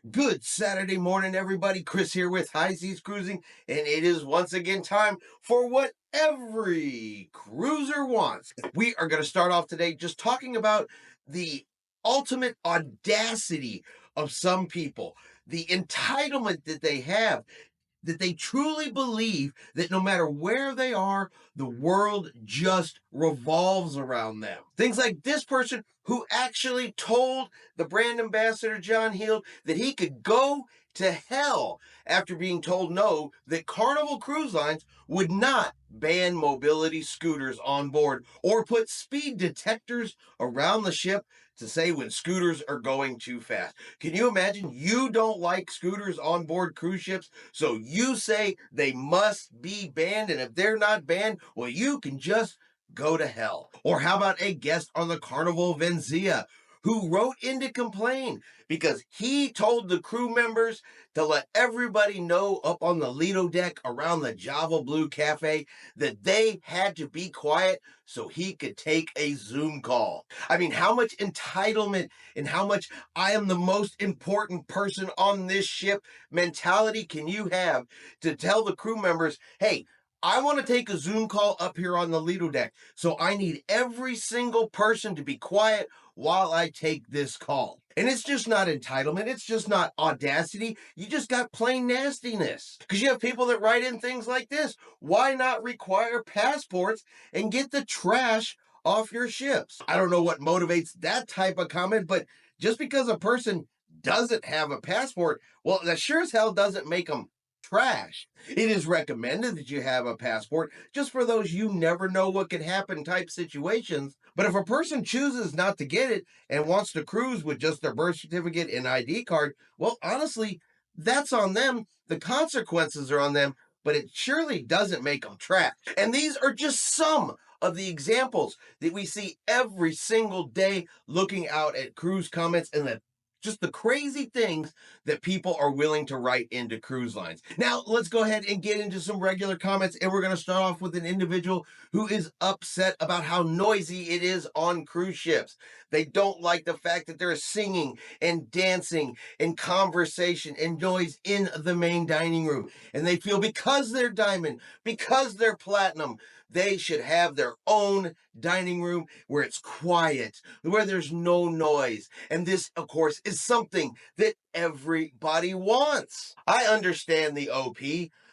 Good Saturday morning, everybody. Chris here with High Seas Cruising, and it is once again time for what every cruiser wants. We are going to start off today just talking about the ultimate audacity of some people, the entitlement that they have, that they truly believe that no matter where they are, the world just revolves around them. Things like this person who actually told the brand ambassador, John Heald, that he could go to hell after being told no, that Carnival Cruise Lines would not ban mobility scooters on board or put speed detectors around the ship to say when scooters are going too fast. Can you imagine? You don't like scooters on board cruise ships, so you say they must be banned, and if they're not banned, well, you can just go to hell. Or how about a guest on the Carnival Venzia who wrote in to complain because he told the crew members to let everybody know up on the Lido deck around the Java Blue Cafe that they had to be quiet so he could take a Zoom call. I mean, how much entitlement and how much I am the most important person on this ship mentality can you have to tell the crew members, hey, I want to take a Zoom call up here on the Lido deck, so I need every single person to be quiet while I take this call. And it's just not entitlement. It's just not audacity. You just got plain nastiness. Because you have people that write in things like this. Why not require passports and get the trash off your ships? I don't know what motivates that type of comment, but just because a person doesn't have a passport, well, that sure as hell doesn't make them trash. It is recommended that you have a passport just for those you never know what could happen type situations. But if a person chooses not to get it and wants to cruise with just their birth certificate and ID card, well, honestly, that's on them. The consequences are on them, but it surely doesn't make them trash. And these are just some of the examples that we see every single day looking out at cruise comments and just the crazy things that people are willing to write into cruise lines. Now, let's go ahead and get into some regular comments, and we're going to start off with an individual who is upset about how noisy it is on cruise ships. They don't like the fact that there's singing and dancing and conversation and noise in the main dining room. And they feel because they're diamond, because they're platinum, they should have their own dining room where it's quiet, where there's no noise. And this, of course, is something that everybody wants. I understand the OP.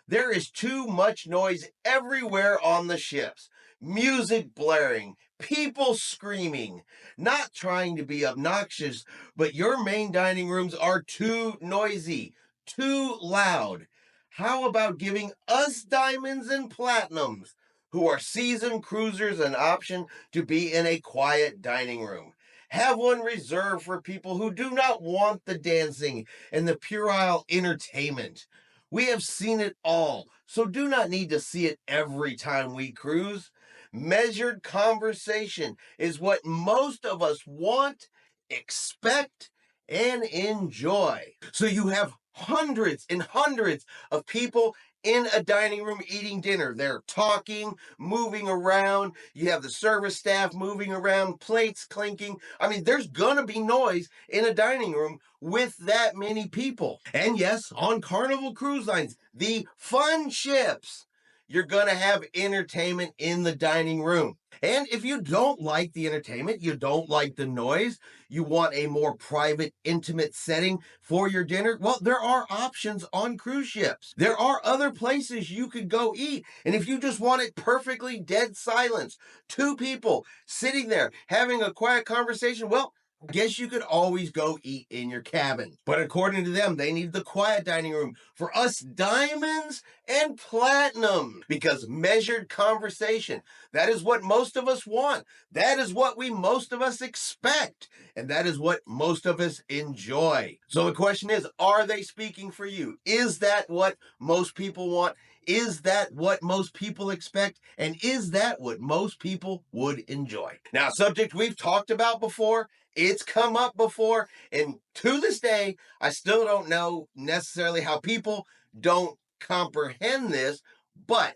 There is too much noise everywhere on the ships. Music blaring, people screaming, not trying to be obnoxious, but your main dining rooms are too noisy, too loud. How about giving us diamonds and platinums, who are seasoned cruisers, an option to be in a quiet dining room? Have one reserved for people who do not want the dancing and the puerile entertainment. We have seen it all, so do not need to see it every time we cruise. Measured conversation is what most of us want, expect, and enjoy. So you have hundreds and hundreds of people in a dining room eating dinner. They're talking, moving around. You have the service staff moving around, plates clinking. I mean, there's gonna be noise in a dining room with that many people. And yes, on Carnival Cruise Lines, the fun ships, you're gonna have entertainment in the dining room. And if you don't like the entertainment, you don't like the noise, you want a more private, intimate setting for your dinner, well, there are options on cruise ships. There are other places you could go eat. And if you just want it perfectly dead silence, two people sitting there having a quiet conversation, well, guess you could always go eat in your cabin. But according to them, they need the quiet dining room for us diamonds and platinum, because measured conversation, that is what most of us want. That is what most of us expect. And that is what most of us enjoy. So the question is, are they speaking for you? Is that what most people want? Is that what most people expect? And is that what most people would enjoy? Now, subject we've talked about before, it's come up before, and to this day, I still don't know necessarily how people don't comprehend this, but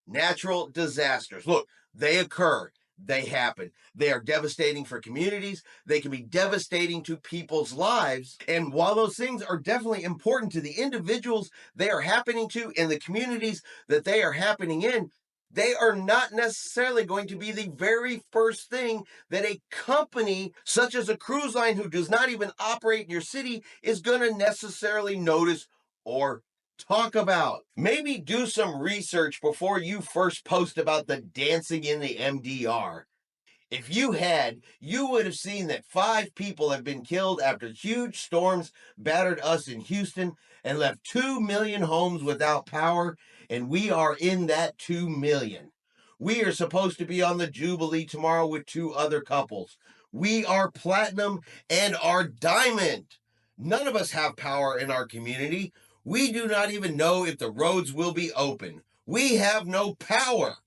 natural disasters. Look, they occur. they happen. They are devastating for communities. They can be devastating to people's lives. And while those things are definitely important to the individuals they are happening to in the communities that they are happening in, they are not necessarily going to be the very first thing that a company such as a cruise line who does not even operate in your city is going to necessarily notice or talk about. Maybe do some research before you first post about the dancing in the MDR. If you had, you would have seen that 5 people have been killed after huge storms battered us in Houston and left 2 million homes without power, and we are in that 2 million. We are supposed to be on the Jubilee tomorrow with 2 other couples. We are platinum and are diamond. None of us have power in our community. We do not even know if the roads will be open. We have no power.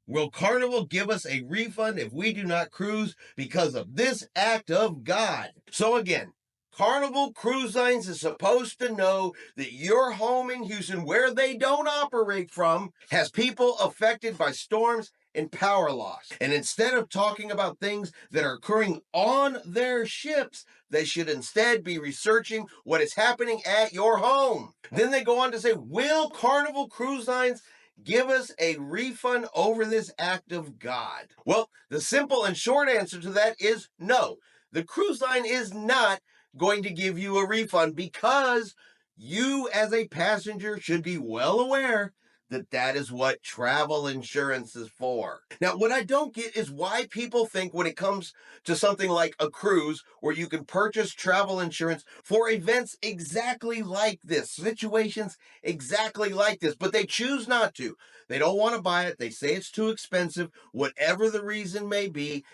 Will Carnival give us a refund if we do not cruise because of this act of God? So again, Carnival Cruise Lines is supposed to know that your home in Houston, where they don't operate from, has people affected by storms and power loss. And instead of talking about things that are occurring on their ships, they should instead be researching what is happening at your home. Then they go on to say, will Carnival Cruise Lines give us a refund over this act of God? Well, the simple and short answer to that is no. The cruise line is not going to give you a refund because you as a passenger should be well aware that that is what travel insurance is for. Now, what I don't get is why people think when it comes to something like a cruise where you can purchase travel insurance for events exactly like this, situations exactly like this, but they choose not to. They don't want to buy it. They say it's too expensive, whatever the reason may be.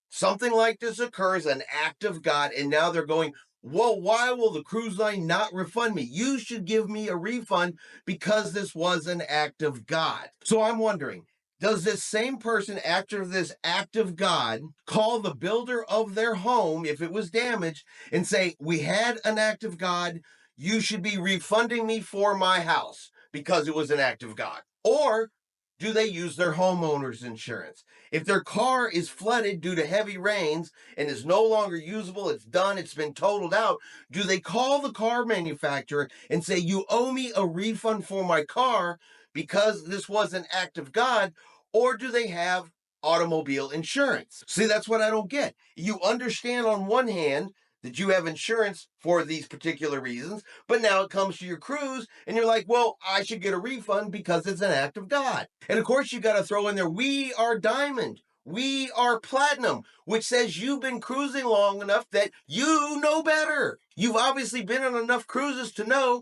Something like this occurs, an act of God, and now they're going, well, why will the cruise line not refund me? You should give me a refund because this was an act of God. So I'm wondering, does this same person, after this act of God, call the builder of their home if it was damaged and say, we had an act of God, you should be refunding me for my house because it was an act of God? Or do they use their homeowner's insurance? If their car is flooded due to heavy rains and is no longer usable, it's done, it's been totaled out, do they call the car manufacturer and say, you owe me a refund for my car because this was an act of God? Or do they have automobile insurance? See, that's what I don't get. You understand on one hand that you have insurance for these particular reasons, but now it comes to your cruise and you're like, well, I should get a refund because it's an act of God. And of course, you got to throw in there, we are diamond, we are platinum, which says you've been cruising long enough that you know better. You've obviously been on enough cruises to know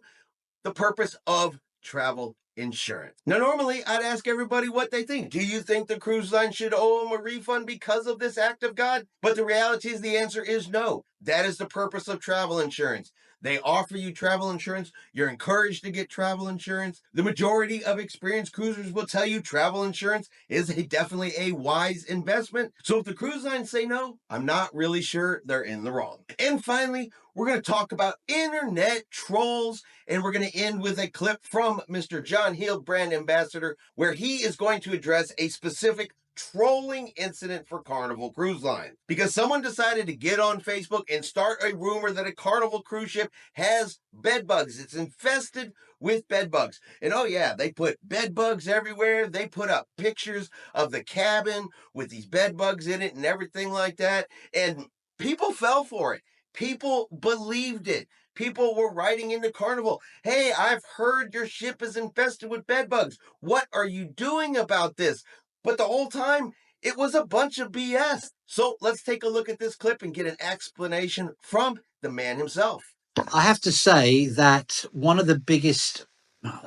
the purpose of travel insurance. Now, normally I'd ask everybody what they think. Do you think the cruise line should owe them a refund because of this act of God? But the reality is the answer is no. That is the purpose of travel insurance. They offer you travel insurance. You're encouraged to get travel insurance. The majority of experienced cruisers will tell you travel insurance is definitely a wise investment. So if the cruise lines say no, I'm not really sure they're in the wrong. And finally, we're going to talk about internet trolls, and we're going to end with a clip from Mr. John Heald, brand ambassador, where he is going to address a specific trolling incident for Carnival Cruise Line. Because someone decided to get on Facebook and start a rumor that a Carnival cruise ship has bed bugs. It's infested with bed bugs. And oh yeah, they put bed bugs everywhere. They put up pictures of the cabin with these bed bugs in it and everything like that. And people fell for it. People believed it. People were writing into Carnival, hey, I've heard your ship is infested with bed bugs. What are you doing about this? But the whole time, it was a bunch of BS. So let's take a look at this clip and get an explanation from the man himself. I have to say that one of the biggest,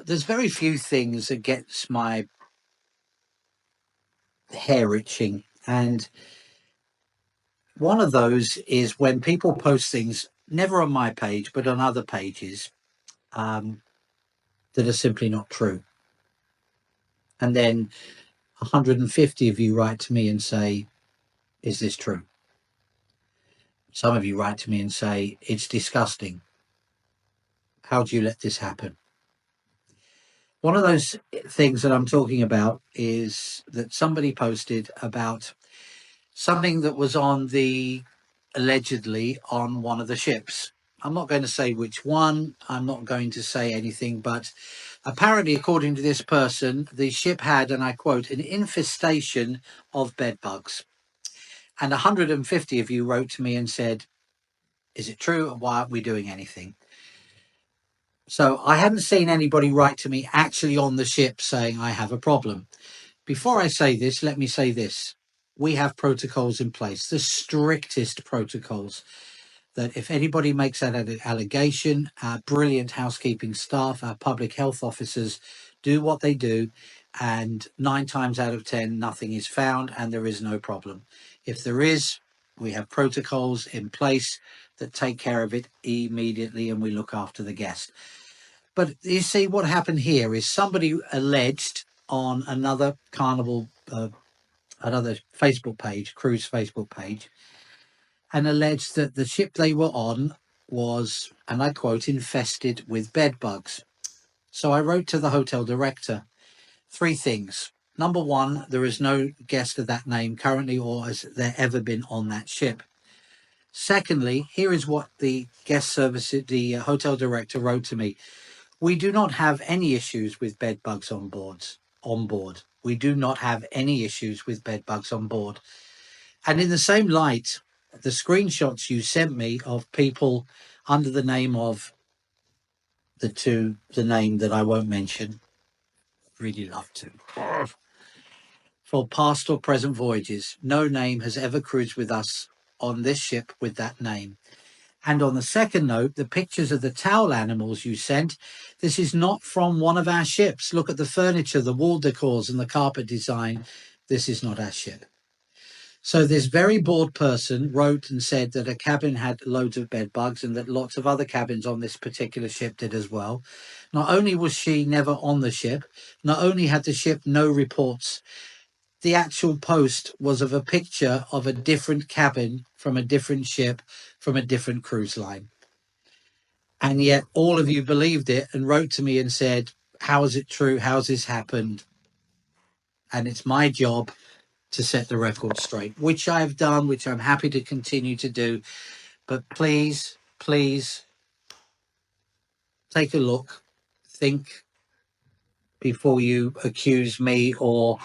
there's very few things that gets my hair itching. And one of those is when people post things, never on my page, but on other pages, that are simply not true. And then 150 of you write to me and say, is this true? Some of you write to me and say, it's disgusting. How do you let this happen? One of those things that I'm talking about is that somebody posted about something that was on the allegedly on one of the ships. I'm not going to say which one. I'm not going to say anything, but apparently, according to this person, the ship had, and I quote, an infestation of bed bugs. And 150 of you wrote to me and said, is it true? And why aren't we doing anything? So I hadn't seen anybody write to me actually on the ship saying I have a problem. Before I say this, let me say this. We have protocols in place, the strictest protocols, that if anybody makes that allegation, our brilliant housekeeping staff, our public health officers do what they do, and 9 times out of 10, nothing is found and there is no problem. If there is, we have protocols in place that take care of it immediately and we look after the guest. But you see, what happened here is somebody alleged on another Carnival, another Facebook page, cruise Facebook page, and alleged that the ship they were on was, and I quote, infested with bed bugs. So I wrote to the hotel director 3 things. Number 1, there is no guest of that name currently or has there ever been on that ship. Secondly, here is what the guest service, the hotel director wrote to me. We do not have any issues with bed bugs on board. We do not have any issues with bed bugs on board. And in the same light, the screenshots you sent me of people under the name of the name that I won't mention, really love to, for past or present voyages, no name has ever cruised with us on this ship with that name. And on the second note, the pictures of the towel animals you sent, this is not from one of our ships. Look at the furniture, the wall decors and the carpet design. This is not our ship. So this very bored person wrote and said that a cabin had loads of bed bugs and that lots of other cabins on this particular ship did as well. Not only was she never on the ship, not only had the ship no reports, the actual post was of a picture of a different cabin from a different ship from a different cruise line. And yet all of you believed it and wrote to me and said, how is it true? How's this happened? And it's my job to set the record straight, which I've done, which I'm happy to continue to do. But please, please take a look, think before you accuse me or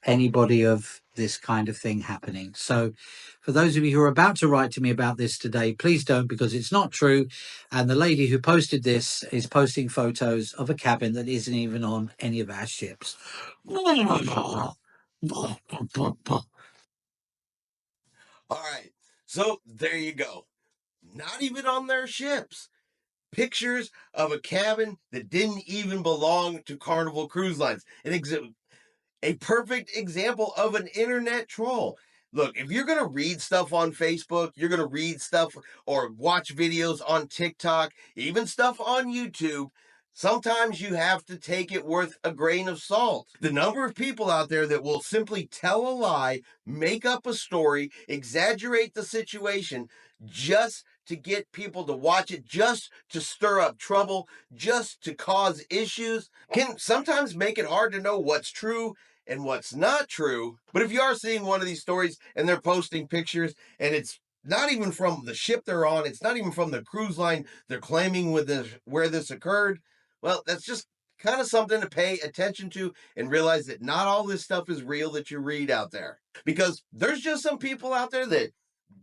anybody of this kind of thing happening. So for those of you who are about to write to me about this today, please don't, because it's not true. And the lady who posted this is posting photos of a cabin that isn't even on any of our ships. All right. So there you go. Not even on their ships. Pictures of a cabin that didn't even belong to Carnival Cruise Lines. A perfect example of an internet troll. Look, if you're going to read stuff on Facebook, you're going to read stuff or watch videos on TikTok, even stuff on YouTube, sometimes you have to take it with a grain of salt. The number of people out there that will simply tell a lie, make up a story, exaggerate the situation just to get people to watch it, just to stir up trouble, just to cause issues, can sometimes make it hard to know what's true and what's not true. But if you are seeing one of these stories and they're posting pictures and it's not even from the ship they're on, it's not even from the cruise line they're claiming where this occurred, well, that's just kind of something to pay attention to and realize that not all this stuff is real that you read out there. Because there's just some people out there that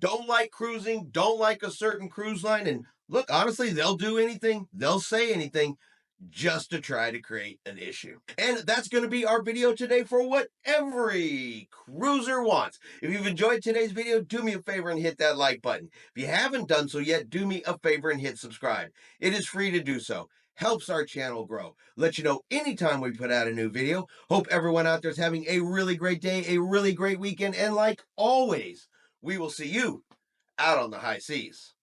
don't like cruising, don't like a certain cruise line, and look, honestly, they'll do anything, they'll say anything just to try to create an issue. And that's going to be our video today for what every cruiser wants. If you've enjoyed today's video, do me a favor and hit that like button. If you haven't done so yet, do me a favor and hit subscribe. It is free to do so. Helps our channel grow. Let you know anytime we put out a new video. Hope everyone out there is having a really great day, a really great weekend, and like always, we will see you out on the high seas.